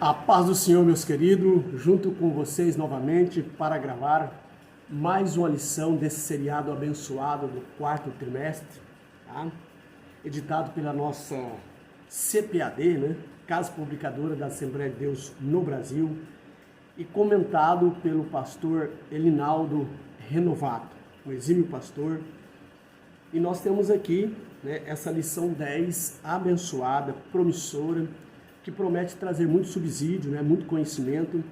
A paz do Senhor, meus queridos, junto com vocês novamente para gravar mais uma lição desse seriado abençoado do quarto trimestre, tá? Editado pela nossa CPAD, né? Casa Publicadora da Assembleia de Deus no Brasil, e comentado pelo pastor Elinaldo Renovato, um exímio pastor. E nós temos aqui, né, essa lição 10 abençoada, promissora, que promete trazer muito subsídio, né, muito conhecimento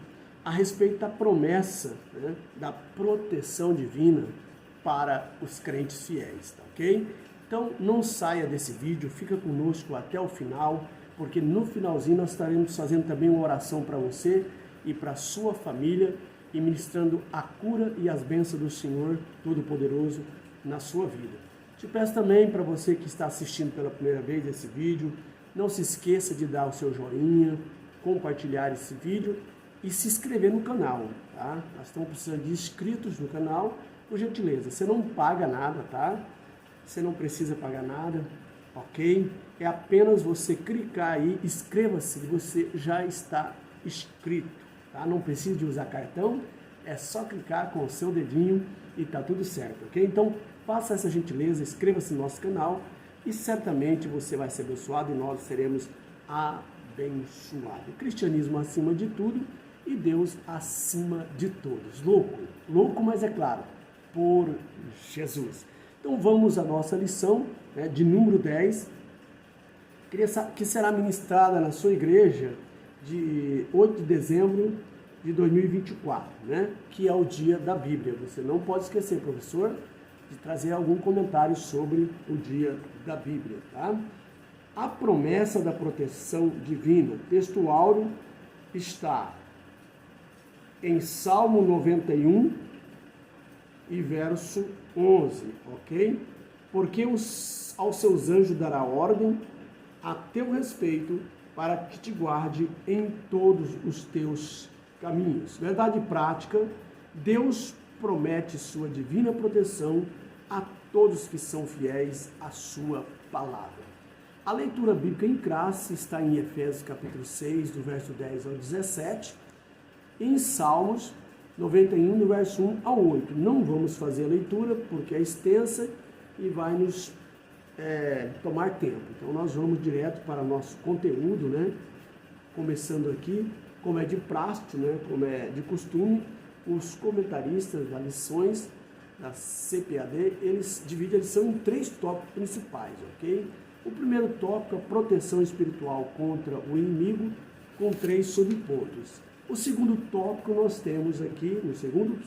a respeito da promessa, né, da proteção divina para os crentes fiéis, tá ok? Então não saia desse vídeo, fica conosco até o final, porque no finalzinho nós estaremos fazendo também uma oração para você e para a sua família e ministrando a cura e as bênçãos do Senhor Todo-Poderoso na sua vida. Te peço também para você que está assistindo pela primeira vez esse vídeo, não se esqueça de dar o seu joinha, compartilhar esse vídeo e se inscrever no canal, tá? Nós estamos precisando de inscritos no canal, por gentileza. Você não paga nada, tá? Você não precisa pagar nada, ok? É apenas você clicar aí, inscreva-se, você já está inscrito, tá? Não precisa de usar cartão, é só clicar com o seu dedinho e tá tudo certo, ok? Então, faça essa gentileza, inscreva-se no nosso canal e certamente você vai ser abençoado e nós seremos abençoados. O cristianismo acima de tudo e Deus acima de todos. Louco, mas é claro, por Jesus. Então vamos à nossa lição, né, de número 10, que será ministrada na sua igreja de 8 de dezembro de 2024, né, que é o dia da Bíblia. Você não pode esquecer, professor, de trazer algum comentário sobre o dia da Bíblia, tá? A promessa da proteção divina, texto áureo, está em Salmo 91 e verso 11, ok? Porque aos seus anjos dará ordem a teu respeito para que te guarde em todos os teus caminhos. Verdade prática, Deus promete sua divina proteção a todos que são fiéis à sua palavra. A leitura bíblica em classe está em Efésios capítulo 6, do verso 10 ao 17, e em Salmos 91, do verso 1 ao 8. Não vamos fazer a leitura porque é extensa e vai nos tomar tempo. Então nós vamos direto para o nosso conteúdo, né? Começando aqui, como é de praxe, né? Como é de costume, os comentaristas das lições da CPAD, eles dividem a lição em 3 tópicos principais, ok? O primeiro tópico é a proteção espiritual contra o inimigo, com 3 subpontos. O segundo tópico nós temos aqui, no segundo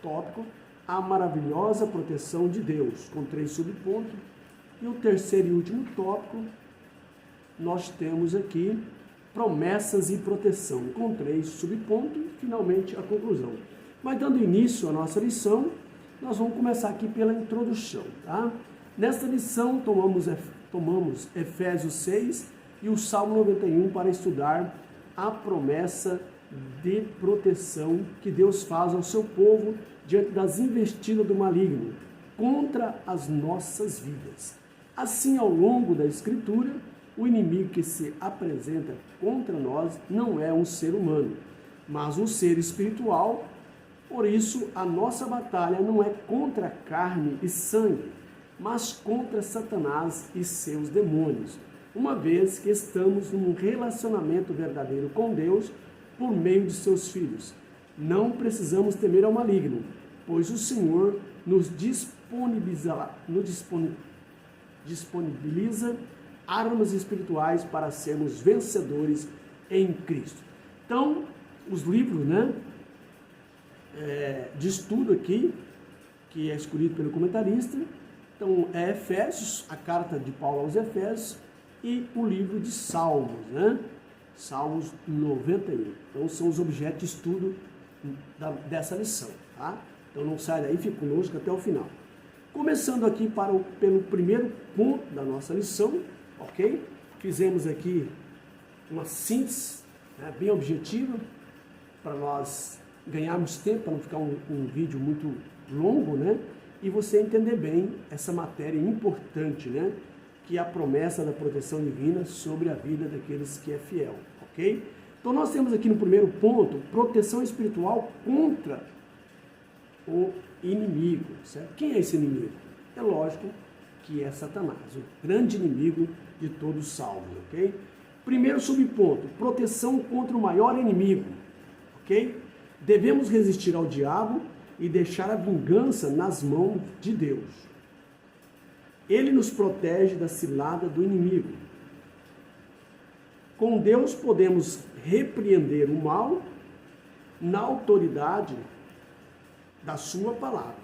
tópico, a maravilhosa proteção de Deus, com 3 subpontos. E o terceiro e último tópico, nós temos aqui promessas e proteção, com 3 subpontos, e finalmente a conclusão. Mas dando início à nossa lição, nós vamos começar aqui pela introdução, tá? Nesta lição tomamos Efésios 6 e o Salmo 91 para estudar a promessa de proteção que Deus faz ao seu povo diante das investidas do maligno contra as nossas vidas. Assim, ao longo da Escritura, o inimigo que se apresenta contra nós não é um ser humano, mas um ser espiritual. Por isso, a nossa batalha não é contra carne e sangue, mas contra Satanás e seus demônios, uma vez que estamos num relacionamento verdadeiro com Deus por meio de seus filhos. Não precisamos temer ao maligno, pois o Senhor nos disponibiliza armas espirituais para sermos vencedores em Cristo. Então, os livros, né, de estudo aqui, que é escolhido pelo comentarista, então é Efésios, a carta de Paulo aos Efésios, e o livro de Salmos, né? Salmos 91. Então são os objetos de estudo dessa lição, tá? Então não sai daí, fique conosco até o final. Começando aqui pelo primeiro ponto da nossa lição, ok? Fizemos aqui uma síntese, né, bem objetiva, para nós ganharmos tempo, para não ficar um vídeo muito longo, né? E você entender bem essa matéria importante, né? Que é a promessa da proteção divina sobre a vida daqueles que é fiel, ok? Então nós temos aqui no primeiro ponto, proteção espiritual contra o inimigo, certo? Quem é esse inimigo? É lógico que é Satanás, o grande inimigo de todos os salvos, ok? Primeiro subponto, proteção contra o maior inimigo, ok? Devemos resistir ao diabo e deixar a vingança nas mãos de Deus. Ele nos protege da cilada do inimigo. Com Deus podemos repreender o mal na autoridade da sua palavra.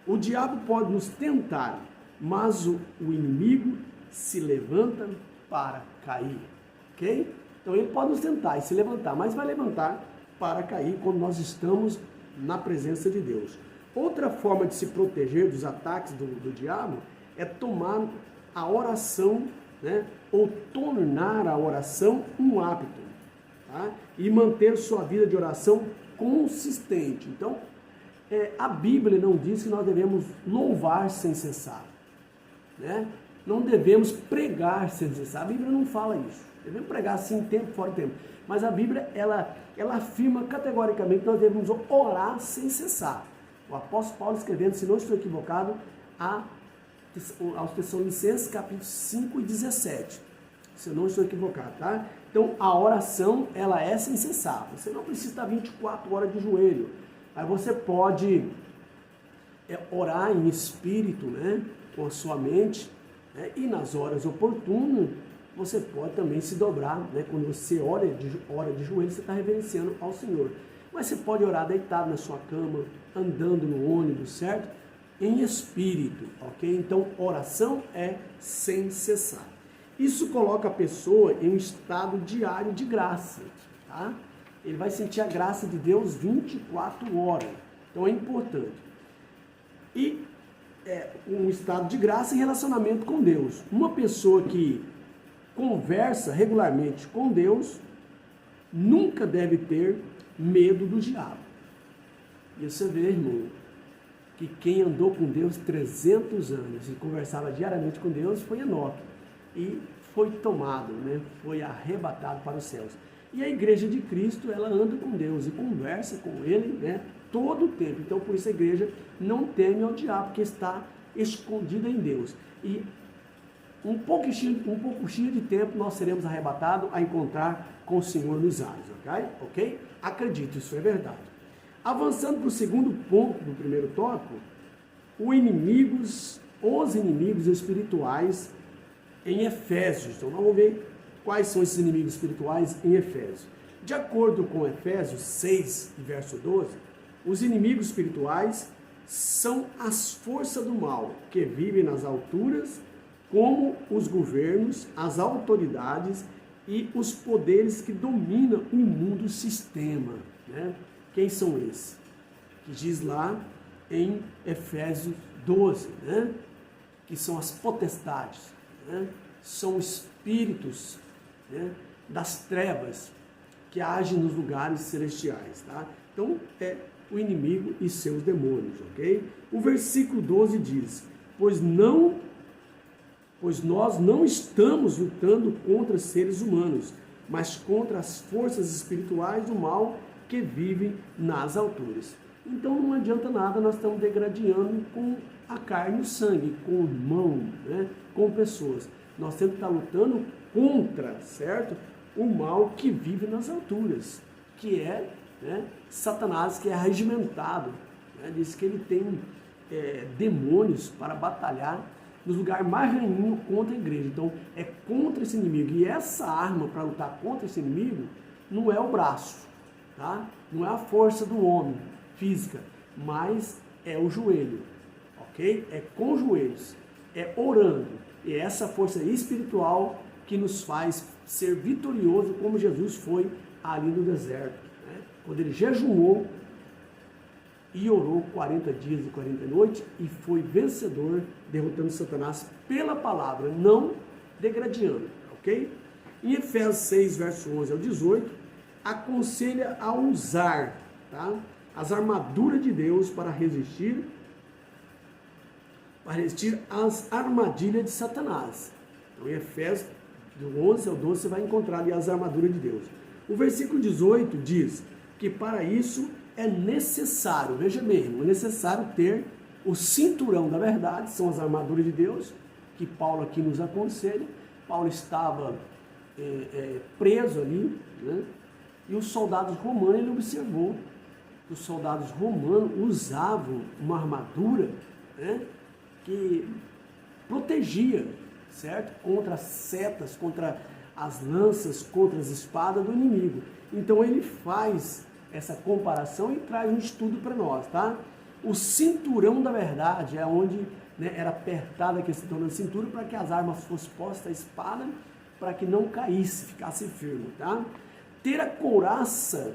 O diabo pode nos tentar, mas o inimigo se levanta para cair, ok? Então ele pode nos tentar e se levantar, mas vai levantar para cair quando nós estamos na presença de Deus. Outra forma de se proteger dos ataques do diabo é tomar a oração, né, ou tornar a oração um hábito, tá? E manter sua vida de oração consistente. Então, a Bíblia não diz que nós devemos louvar sem cessar, né? Não devemos pregar sem cessar. A Bíblia não fala isso. Devemos pregar assim, tempo fora tempo. Mas a Bíblia, ela afirma categoricamente que nós devemos orar sem cessar. O apóstolo Paulo escrevendo, se não estou equivocado, aos Tessalonicenses, capítulo 5 e 17. Se eu não estou equivocado, tá? Então, a oração, ela é sem cessar. Você não precisa estar 24 horas de joelho. Aí você pode orar em espírito, né? Com a sua mente, né? E nas horas oportunas, você pode também se dobrar, né? Quando você ora de joelho, você está reverenciando ao Senhor. Mas você pode orar deitado na sua cama, andando no ônibus, certo? Em espírito, ok? Então, oração é sem cessar. Isso coloca a pessoa em um estado diário de graça, tá? Ele vai sentir a graça de Deus 24 horas. Então, é importante. E um estado de graça e relacionamento com Deus. Uma pessoa que conversa regularmente com Deus nunca deve ter medo do diabo. E você vê, irmão, que quem andou com Deus 300 anos e conversava diariamente com Deus foi Enoque. E foi tomado, né? Foi arrebatado para os céus. E a igreja de Cristo, ela anda com Deus e conversa com Ele, né? Todo o tempo. Então, por isso a igreja não teme ao diabo, porque está escondida em Deus. E um pouquinho de tempo nós seremos arrebatados a encontrar com o Senhor nos ares, ok? Acredito, isso é verdade. Avançando para o segundo ponto do primeiro tópico, os inimigos espirituais em Efésios. Então, vamos ver quais são esses inimigos espirituais em Efésios. De acordo com Efésios 6, verso 12, os inimigos espirituais são as forças do mal que vivem nas alturas, como os governos, as autoridades e os poderes que dominam o mundo sistema, né? Quem são esses? Que diz lá em Efésios 12, né? Que são as potestades, né? São espíritos, né, das trevas que agem nos lugares celestiais, tá? Então, é o inimigo e seus demônios, ok? O versículo 12 diz, pois nós não estamos lutando contra seres humanos, mas contra as forças espirituais do mal que vivem nas alturas. Então não adianta nada nós estamos degradando com a carne e o sangue, com o irmão, né? Com pessoas. Nós temos que estar lutando contra, certo? O mal que vive nas alturas, que é, né, Satanás, que é regimentado, né? Diz que ele tem demônios para batalhar nos lugares mais reunidos contra a igreja. Então é contra esse inimigo. E essa arma para lutar contra esse inimigo não é o braço, tá? Não é a força do homem física, mas é o joelho, ok? É com joelhos, é orando. E é essa força espiritual que nos faz ser vitorioso, como Jesus foi ali no deserto, né? Quando ele jejuou e orou 40 dias e 40 noites e foi vencedor, derrotando Satanás pela palavra, não degradando, ok? Em Efésios 6, verso 11 ao 18, aconselha a usar, tá, as armaduras de Deus para resistir às armadilhas de Satanás. Então, em Efésios, do 11 ao 12, você vai encontrar ali as armaduras de Deus. O versículo 18 diz que para isso é necessário, veja bem, é necessário ter o cinturão da verdade, são as armaduras de Deus, que Paulo aqui nos aconselha. Paulo estava preso ali, né? E os soldados romanos, ele observou que os soldados romanos usavam uma armadura, né, que protegia, certo? Contra as setas, contra as lanças, contra as espadas do inimigo. Então ele faz essa comparação e traz um estudo para nós, tá? O cinturão da verdade é onde, né, era apertada a cinturão da cintura para que as armas fossem postas, a espada, para que não caísse, ficasse firme, tá? Ter a couraça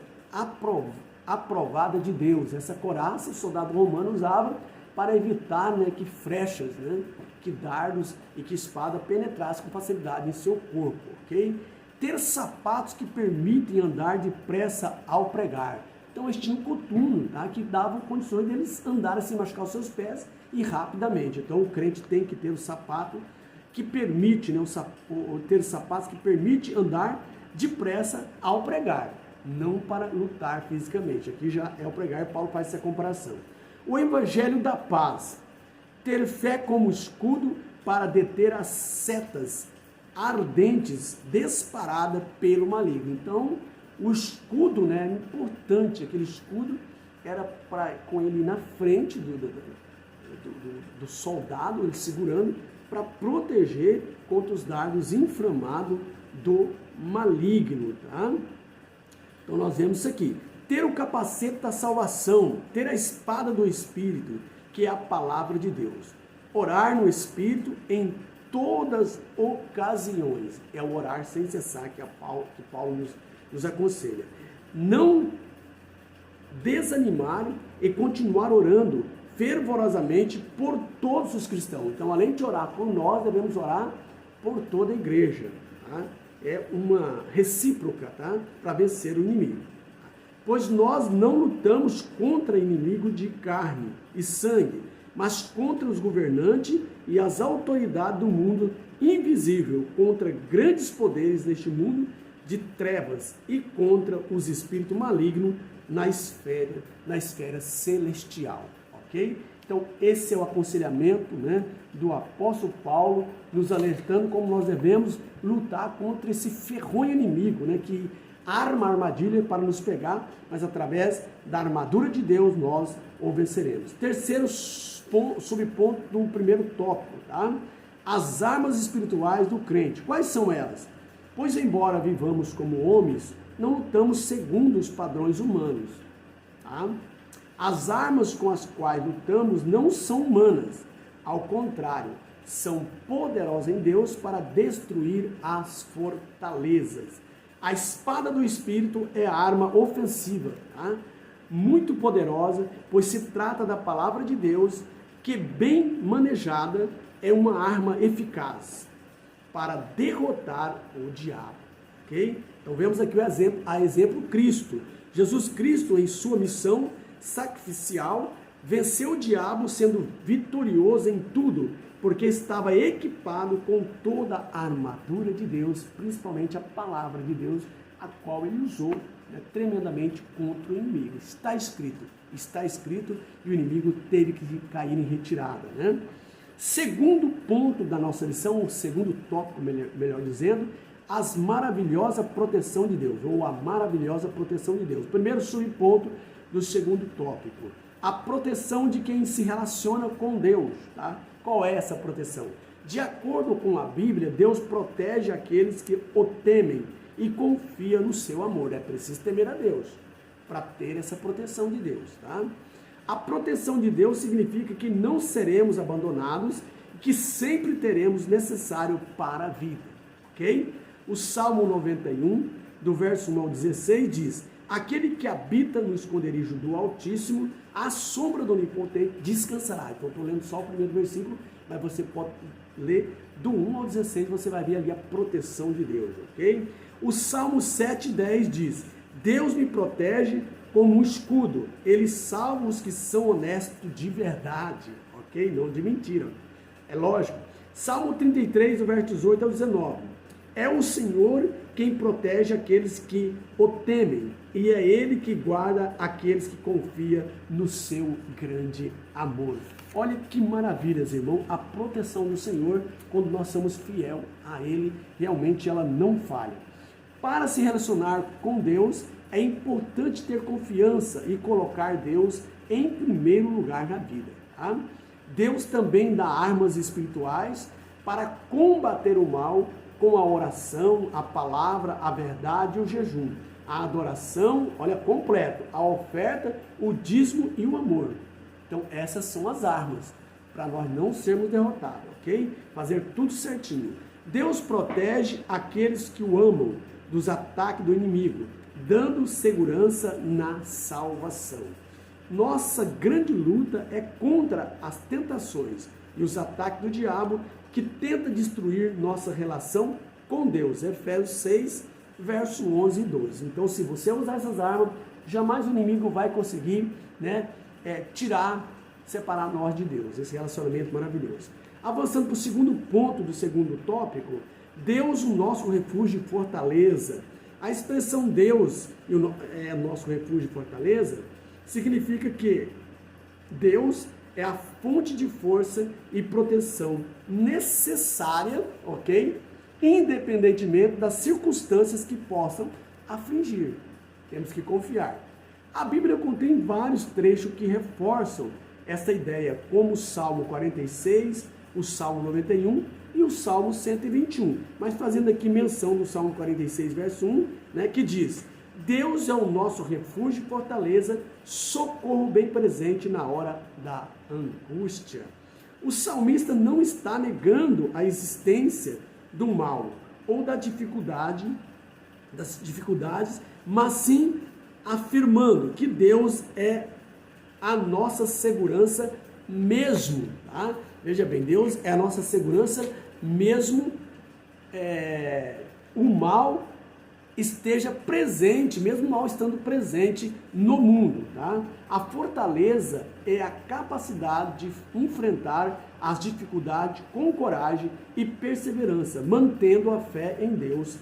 aprovada de Deus. Essa couraça o soldado romano usava para evitar, né, que flechas, né, que dardos e que espada penetrassem com facilidade em seu corpo, ok? Ter sapatos que permitem andar depressa ao pregar. Então eles tinham coturno, tá, que davam condições deles andarem sem machucar os seus pés e rapidamente. Então o crente tem que ter o sapato que permite, né, ter sapatos que permite andar depressa ao pregar, não para lutar fisicamente. Aqui já é o pregar, Paulo faz essa comparação. O evangelho da paz, ter fé como escudo para deter as setas ardentes disparada pelo maligno. Então, o escudo, né, é importante, aquele escudo era com ele na frente do soldado, ele segurando, para proteger contra os dardos inflamados do maligno, tá? Então nós vemos isso aqui. Ter o capacete da salvação, ter a espada do Espírito, que é a palavra de Deus. Orar no Espírito em todas ocasiões. É o orar sem cessar que Paulo nos aconselha. Não desanimar e continuar orando fervorosamente por todos os cristãos. Então, além de orar por nós, devemos orar por toda a igreja. Tá? É uma recíproca, tá? Para vencer o inimigo. Pois nós não lutamos contra inimigo de carne e sangue, mas contra os governantes e as autoridades do mundo invisível, contra grandes poderes deste mundo de trevas e contra os espíritos malignos na esfera celestial, ok? Então esse é o aconselhamento, né, do apóstolo Paulo, nos alertando como nós devemos lutar contra esse ferronho inimigo, né, que arma a armadilha para nos pegar, mas através da armadura de Deus nós o venceremos. Terceiro subponto do primeiro tópico, tá? As armas espirituais do crente. Quais são elas? Pois embora vivamos como homens, não lutamos segundo os padrões humanos, tá? As armas com as quais lutamos não são humanas, ao contrário, são poderosas em Deus para destruir as fortalezas. A espada do Espírito é a arma ofensiva, tá? Muito poderosa, pois se trata da palavra de Deus, que bem manejada é uma arma eficaz para derrotar o diabo, ok? Então vemos aqui a exemplo Cristo. Jesus Cristo, em sua missão sacrificial, venceu o diabo sendo vitorioso em tudo, porque estava equipado com toda a armadura de Deus, principalmente a palavra de Deus, a qual ele usou, né, tremendamente contra o inimigo. Está escrito, e o inimigo teve que cair em retirada, né? Segundo ponto da nossa lição, o segundo tópico, melhor dizendo, as maravilhosa proteção de Deus, ou a maravilhosa proteção de Deus. Primeiro subponto do segundo tópico, a proteção de quem se relaciona com Deus, tá? Qual é essa proteção? De acordo com a Bíblia, Deus protege aqueles que o temem e confiam no seu amor. É preciso temer a Deus para ter essa proteção de Deus, tá? A proteção de Deus significa que não seremos abandonados, que sempre teremos necessário para a vida, ok? O Salmo 91, do verso 1 ao 16, diz: aquele que habita no esconderijo do Altíssimo, à sombra do Onipotente descansará. Então, estou lendo só o primeiro versículo, mas você pode ler do 1 ao 16, você vai ver ali a proteção de Deus, ok? O Salmo 7,10 diz: Deus me protege como um escudo, ele salva os que são honestos de verdade, ok? Não de mentira, é lógico. Salmo 33, do verso 18 ao 19: É o Senhor quem protege aqueles que o temem, e é Ele que guarda aqueles que confiam no seu grande amor. Olha que maravilhas, irmão, a proteção do Senhor, quando nós somos fiel a Ele, realmente ela não falha. Para se relacionar com Deus, é importante ter confiança e colocar Deus em primeiro lugar na vida. Tá? Deus também dá armas espirituais para combater o mal com a oração, a palavra, a verdade e o jejum. A adoração, olha, completo, a oferta, o dízimo e o amor. Então essas são as armas para nós não sermos derrotados, ok? Fazer tudo certinho. Deus protege aqueles que o amam dos ataques do inimigo, dando segurança na salvação. Nossa grande luta é contra as tentações e os ataques do diabo que tenta destruir nossa relação com Deus. Efésios 6, verso 11 e 12. Então, se você usar essas armas, jamais o inimigo vai conseguir, separar nós de Deus. Esse relacionamento maravilhoso. Avançando para o segundo ponto do segundo tópico, Deus, o nosso refúgio e fortaleza. A expressão Deus é nosso refúgio e fortaleza significa que Deus é a fonte de força e proteção necessária, ok? Independentemente das circunstâncias que possam afligir. Temos que confiar. A Bíblia contém vários trechos que reforçam essa ideia, como o Salmo 46, o Salmo 91 e o Salmo 121. Mas fazendo aqui menção do Salmo 46, verso 1, que diz: Deus é o nosso refúgio e fortaleza, socorro bem presente na hora da angústia. O salmista não está negando a existência do mal ou das dificuldades, mas sim afirmando que Deus é a nossa segurança mesmo. Tá? Veja bem, Deus é a nossa segurança mesmo o mal esteja presente, mesmo o mal estando presente no mundo. Tá? A fortaleza é a capacidade de enfrentar as dificuldades com coragem e perseverança, mantendo a fé em Deus,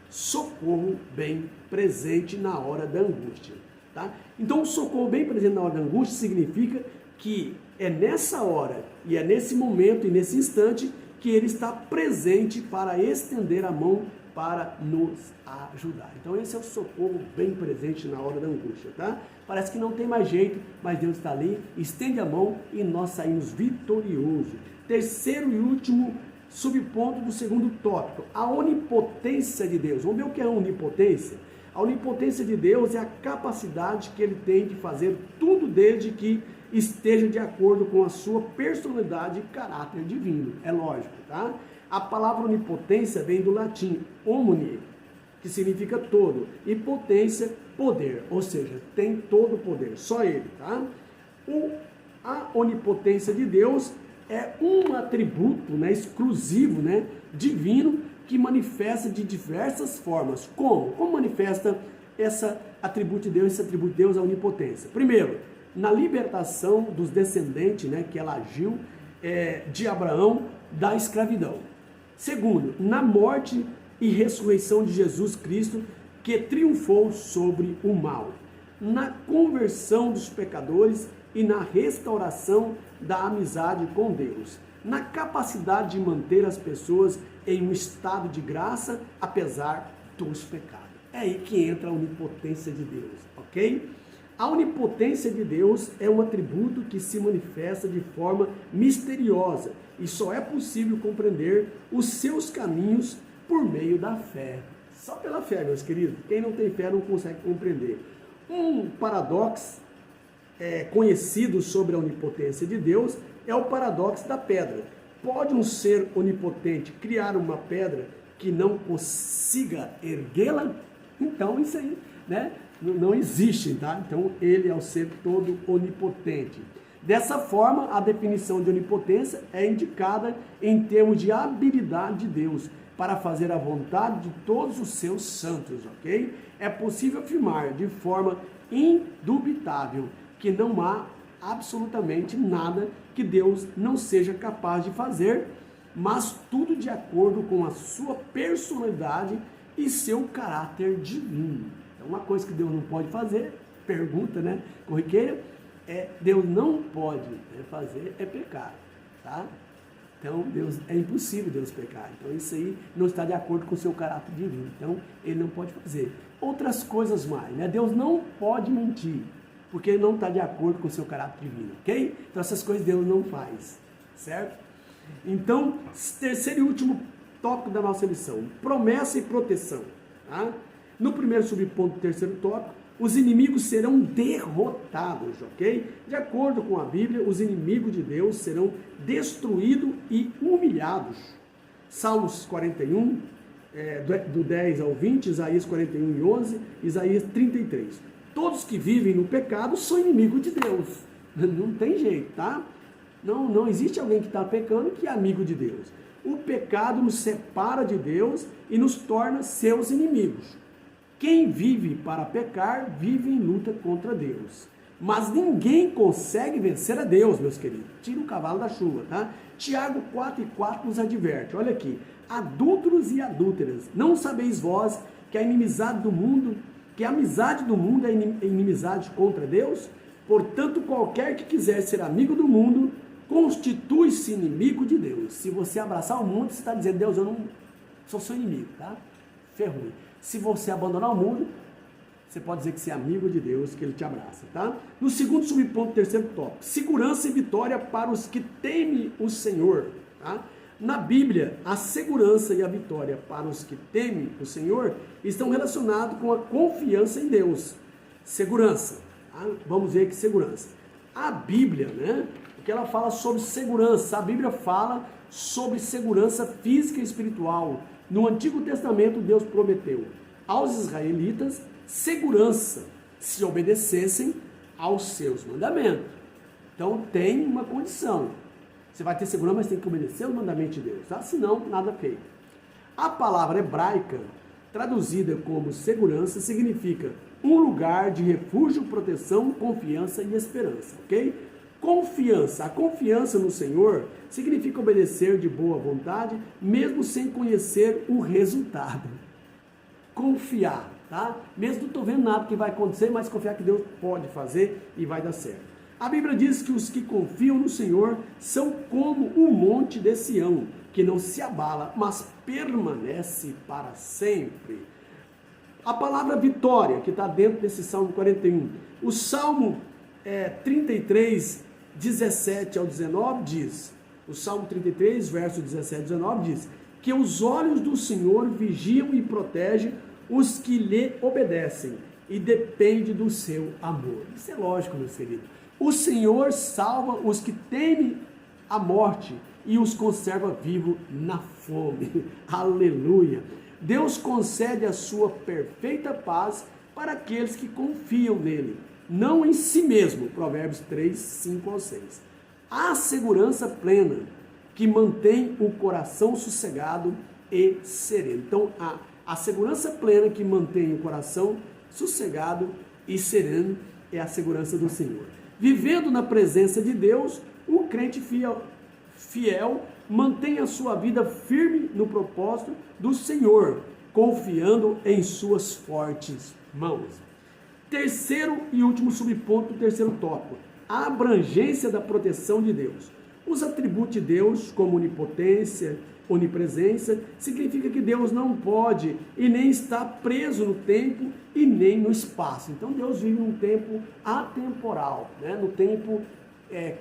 socorro bem presente na hora da angústia. Tá? Então, o socorro bem presente na hora da angústia significa que é nessa hora, e é nesse momento e nesse instante que Ele está presente para estender a mão para nos ajudar. Então esse é o socorro bem presente na hora da angústia, tá? Parece que não tem mais jeito, mas Deus está ali, estende a mão e nós saímos vitoriosos. Terceiro e último subponto do segundo tópico, a onipotência de Deus. Vamos ver o que é a onipotência? A onipotência de Deus é a capacidade que Ele tem de fazer tudo desde que esteja de acordo com a sua personalidade e caráter divino. É lógico, tá? A palavra onipotência vem do latim omni, que significa todo, e potência, poder, ou seja, tem todo o poder, só Ele, tá? A onipotência de Deus é um atributo, exclusivo, divino, que manifesta de diversas formas. Como manifesta esse atributo de Deus, a onipotência? Primeiro, na libertação dos descendentes, que ela agiu, de Abraão, da escravidão. Segundo, na morte e ressurreição de Jesus Cristo, que triunfou sobre o mal. Na conversão dos pecadores e na restauração da amizade com Deus. Na capacidade de manter as pessoas em um estado de graça, apesar dos pecados. É aí que entra a onipotência de Deus, ok? A onipotência de Deus é um atributo que se manifesta de forma misteriosa e só é possível compreender os seus caminhos por meio da fé. Só pela fé, meus queridos. Quem não tem fé não consegue compreender. Um paradoxo conhecido sobre a onipotência de Deus é o paradoxo da pedra. Pode um ser onipotente criar uma pedra que não consiga erguê-la? Então isso aí, não existe, tá? Então ele é o ser todo onipotente. Dessa forma, a definição de onipotência é indicada em termos de habilidade de Deus para fazer a vontade de todos os seus santos, ok? É possível afirmar de forma indubitável que não há absolutamente nada que Deus não seja capaz de fazer, mas tudo de acordo com a sua personalidade e seu caráter divino. Então, uma coisa que Deus não pode fazer, pergunta, né, corriqueira, Deus não pode fazer é pecar, tá? Então, é impossível Deus pecar. Então, isso aí não está de acordo com o seu caráter divino. Então, ele não pode fazer. Outras coisas mais, né? Deus não pode mentir, porque ele não está de acordo com o seu caráter divino, ok? Então, essas coisas Deus não faz, certo? Então, terceiro e último tópico da nossa lição, promessa e proteção. Tá? No primeiro subponto do terceiro tópico, os inimigos serão derrotados, ok? De acordo com a Bíblia, os inimigos de Deus serão destruídos e humilhados. Salmos 41, do 10 ao 20, Isaías 41 e 11, Isaías 33. Todos que vivem no pecado são inimigos de Deus. Não tem jeito, tá? Não existe alguém que está pecando que é amigo de Deus. O pecado nos separa de Deus e nos torna seus inimigos. Quem vive para pecar, vive em luta contra Deus. Mas ninguém consegue vencer a Deus, meus queridos. Tira o cavalo da chuva, tá? Tiago 4:4 nos adverte. Olha aqui. Adúlteros e adúlteras, não sabeis vós que a amizade do mundo é inimizade contra Deus? Portanto, qualquer que quiser ser amigo do mundo, constitui-se inimigo de Deus. Se você abraçar o mundo, você está dizendo, Deus, eu não sou seu inimigo, tá? Ferrou. Se você abandonar o mundo, você pode dizer que você é amigo de Deus, que ele te abraça, tá? No segundo subponto, terceiro tópico, segurança e vitória para os que temem o Senhor, tá? Na Bíblia, a segurança e a vitória para os que temem o Senhor estão relacionados com a confiança em Deus. Segurança, tá? Vamos ver que segurança. A Bíblia, né? Porque ela fala sobre segurança. A Bíblia fala sobre segurança física e espiritual. No Antigo Testamento, Deus prometeu aos israelitas segurança se obedecessem aos seus mandamentos. Então tem uma condição. Você vai ter segurança, mas tem que obedecer os mandamentos de Deus, tá? Senão, nada feito. A palavra hebraica, traduzida como segurança, significa um lugar de refúgio, proteção, confiança e esperança, ok? Confiança. A confiança no Senhor significa obedecer de boa vontade, mesmo sem conhecer o resultado. Confiar, tá? Mesmo não estou vendo nada que vai acontecer, mas confiar que Deus pode fazer e vai dar certo. A Bíblia diz que os que confiam no Senhor são como o monte de Sião, que não se abala, mas permanece para sempre. A palavra vitória, que está dentro desse Salmo 41. O Salmo 33, 17 ao 19 diz, o Salmo 33, verso 17 e 19 diz, que os olhos do Senhor vigiam e protegem os que lhe obedecem e depende do seu amor. Isso é lógico, meu querido. O Senhor salva os que temem a morte e os conserva vivos na fome. Aleluia! Deus concede a sua perfeita paz para aqueles que confiam nele, não em si mesmo. Provérbios 3, 5 ao 6. Há segurança plena que mantém o coração sossegado e sereno. Então, a segurança plena que mantém o coração sossegado e sereno é a segurança do Senhor. Vivendo na presença de Deus, o crente fiel mantém a sua vida firme no propósito do Senhor, confiando em suas fortes mãos. Terceiro e último subponto do terceiro tópico, a abrangência da proteção de Deus. Os atributos de Deus, como onipotência, onipresença, significa que Deus não pode e nem está preso no tempo e nem no espaço. Então Deus vive num tempo atemporal, né? No tempo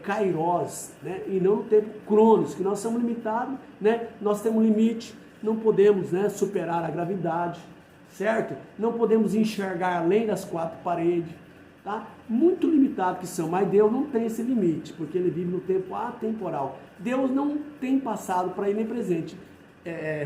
kairos, né? E não no tempo cronos, que nós somos limitados, né? Nós temos limite, não podemos, né, superar a gravidade, certo? Não podemos enxergar além das quatro paredes, tá? Muito limitado que são, mas Deus não tem esse limite, porque ele vive no tempo atemporal. Deus não tem passado para ele nem presente,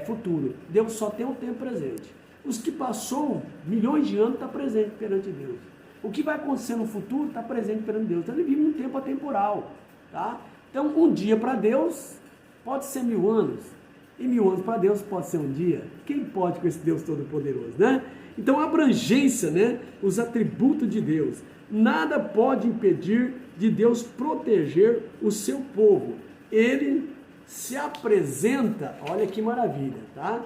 futuro. Deus só tem o tempo presente. Os que passou milhões de anos está presente perante Deus. O que vai acontecer no futuro está presente perante Deus. Então ele vive num tempo atemporal, tá? Então um dia para Deus pode ser 1000 anos, e 1000 anos para Deus pode ser um dia. Quem pode com esse Deus Todo-Poderoso, né? Então a abrangência, né? Os atributos de Deus. Nada pode impedir de Deus proteger o seu povo. Ele se apresenta, olha que maravilha, tá?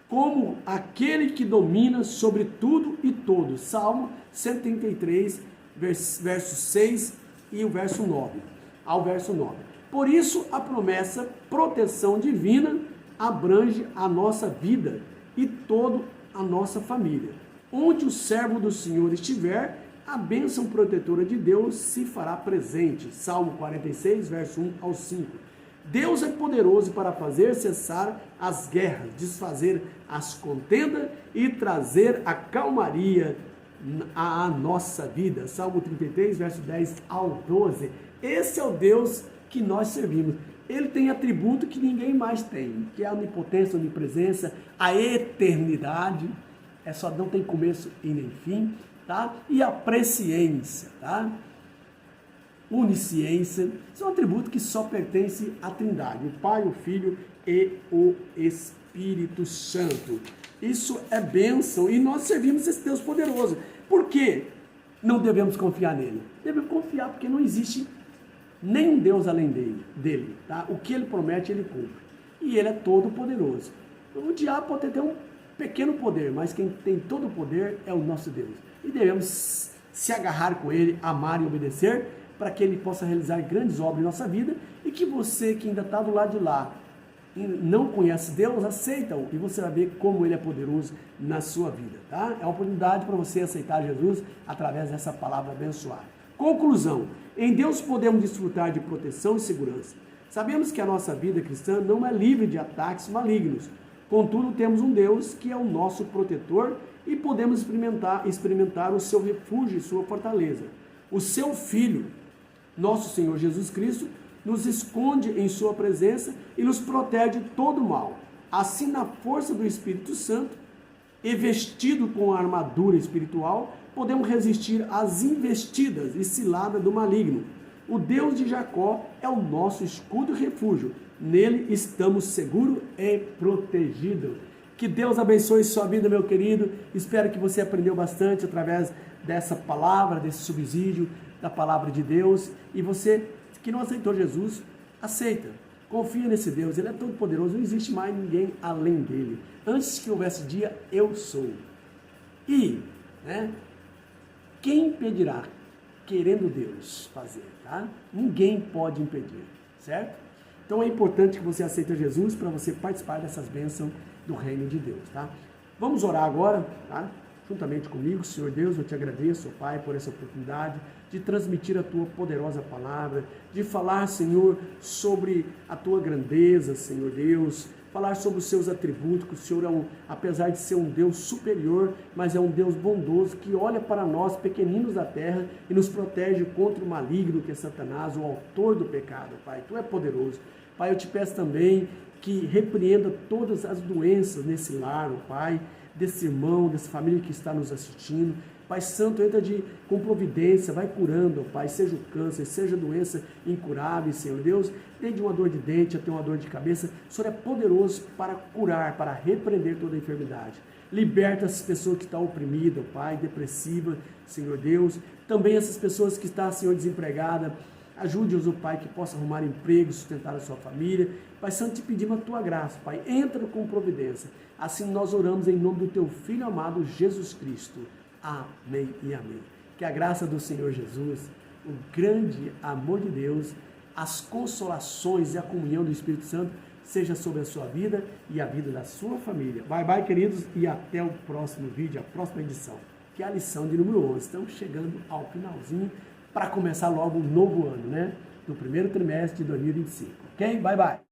Como aquele que domina sobre tudo e todos. Salmo 133, verso 6 e o verso 9, ao verso 9. Por isso, a promessa proteção divina abrange a nossa vida e toda a nossa família. Onde o servo do Senhor estiver, a bênção protetora de Deus se fará presente. Salmo 46, verso 1 ao 5. Deus é poderoso para fazer cessar as guerras, desfazer as contendas e trazer a calmaria à nossa vida. Salmo 33, verso 10 ao 12. Esse é o Deus que nós servimos. Ele tem atributo que ninguém mais tem, que é a onipotência, a onipresença, a eternidade, só não tem começo e nem fim, tá? E a presciência, tá? Onisciência, são atributos que só pertencem à Trindade, o Pai, o Filho e o Espírito Santo. Isso é bênção e nós servimos esse Deus poderoso. Por que não devemos confiar nele? Devemos confiar porque não existe nenhum Deus além dele, tá? O que ele promete, ele cumpre. E ele é todo poderoso. O diabo pode ter um pequeno poder, mas quem tem todo o poder é o nosso Deus. E devemos se agarrar com ele, amar e obedecer, para que ele possa realizar grandes obras em nossa vida, e que você que ainda está do lado de lá e não conhece Deus, aceita-o, e você vai ver como ele é poderoso na sua vida, tá? É uma oportunidade para você aceitar Jesus através dessa palavra abençoada. Conclusão: em Deus podemos desfrutar de proteção e segurança. Sabemos que a nossa vida cristã não é livre de ataques malignos, contudo temos um Deus que é o nosso protetor e podemos experimentar o seu refúgio e sua fortaleza. O seu Filho, nosso Senhor Jesus Cristo, nos esconde em sua presença e nos protege de todo mal. Assim, na força do Espírito Santo e vestido com a armadura espiritual, podemos resistir às investidas e ciladas do maligno. O Deus de Jacó é o nosso escudo e refúgio. Nele estamos seguros e protegidos. Que Deus abençoe sua vida, meu querido. Espero que você aprendeu bastante através dessa palavra, desse subsídio da palavra de Deus. E você que não aceitou Jesus, aceita. Confia nesse Deus, ele é todo poderoso, não existe mais ninguém além dele. Antes que houvesse dia, eu sou. E, quem impedirá, querendo Deus fazer, tá? Ninguém pode impedir, certo? Então é importante que você aceite Jesus para você participar dessas bênçãos do reino de Deus, tá? Vamos orar agora, tá? Juntamente comigo. Senhor Deus, eu te agradeço, Pai, por essa oportunidade de transmitir a tua poderosa palavra, de falar, Senhor, sobre a tua grandeza, Senhor Deus, falar sobre os seus atributos, que o Senhor apesar de ser um Deus superior, mas é um Deus bondoso, que olha para nós, pequeninos da terra, e nos protege contra o maligno, que é Satanás, o autor do pecado, Pai. Tu é poderoso. Pai, eu te peço também que repreenda todas as doenças nesse lar, Pai, desse irmão, dessa família que está nos assistindo. Pai Santo, entra com providência, vai curando, Pai, seja o câncer, seja a doença incurável, Senhor Deus, desde uma dor de dente até uma dor de cabeça. O Senhor é poderoso para curar, para repreender toda a enfermidade. Liberta essas pessoas que estão oprimidas, Pai, depressiva, Senhor Deus. Também essas pessoas que estão, Senhor, desempregadas. Ajude-os, o Pai, que possa arrumar emprego, sustentar a sua família. Pai Santo, te pedimos a tua graça, Pai. Entra com providência. Assim nós oramos em nome do teu Filho amado, Jesus Cristo. Amém e amém. Que a graça do Senhor Jesus, o grande amor de Deus, as consolações e a comunhão do Espírito Santo seja sobre a sua vida e a vida da sua família. Bye, bye, queridos, e até o próximo vídeo, a próxima edição, que é a lição de número 11. Estamos chegando ao finalzinho para começar logo o novo ano, né? Do primeiro trimestre de 2025. Ok? Bye, bye.